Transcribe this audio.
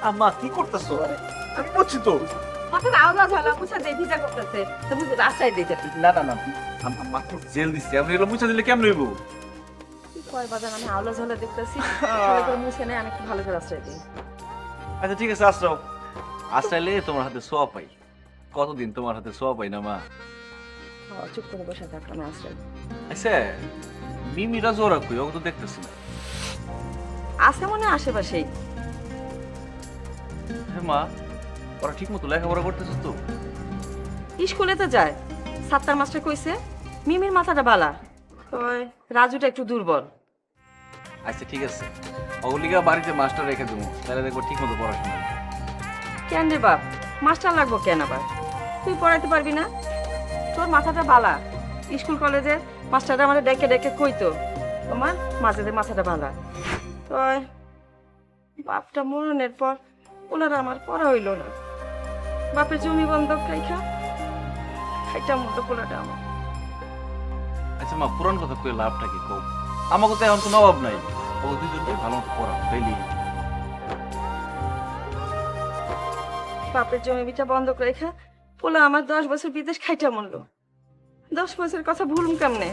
আম্মা কি করতেছো? আমি বুঝছি তো। হঠাৎ আওয়াজ হলো মুছা দিয়ে ভিজা করতেছে তো বুঝি রাস্তায় দিয়ে যাবি না না না, মাত্র জেল দিচ্ছি, আপনি এগুলো মুছা দিলে কেমন হইব? তুই কয় বাজার আমি আওলা ঝোলা দেখতেছি ভালো করে মুছে নেই আমি একটু ভালো করে আশ্রয় দিই আচ্ছা ঠিক আছে, আশ্রাও। আশ্রাইলে তোমার হাতে সোয়া পাই। কতদিন তোমার হাতে সোয়া পাই না মা? চুপ করে বসে থাক আমি আশ্রয় দিই। আচ্ছা, মিমিরা জোরা কই, ওকে তো দেখতেছি না। আছে মনে হয় আশেপাশেই হ্যাঁ মা, ওরা ঠিক মতো লেখাপড়া করতেছে তো? স্কুলে তো যায় সাত্তার মাস্টার কইছে মিমির মাথাটা বালা ওই রাজুটা একটু দুর্বল আচ্ছা ঠিক আছে, অগলিকা বাড়িতে মাস্টার রেখে দেবো, তাহলে দেখবো ঠিক মতো পড়াশোনা হবে। কেন রে বাপ মাস্টার লাগবো কেন আবার তুই পড়াইতে পারবি না তোর মাথাটা বালা স্কুল কলেজে মাস্টাররা আমাদের ডেকে ডেকে কইতো তোমার মাঝেদের মাথাটা বালা তো বাপটা মরণের পর ওনারা আমার পড়া হইল না বাপের জমি বন্ধক খাইখা খাইটা মতো পোলাটা আমার আচ্ছা মা, পুরান কথা কই লাভটা কি কম? আমাকে তো এখন কোনো অভাব নাই, ও দুজনকে ভালো মতো পড়াও ডেইলি। বাপের জমি বিটা বন্ধক রেখা পোলা আমার 10 বছর বিদেশ খাইটা মরলো 10 বছর কথা ভুলুম কেমনে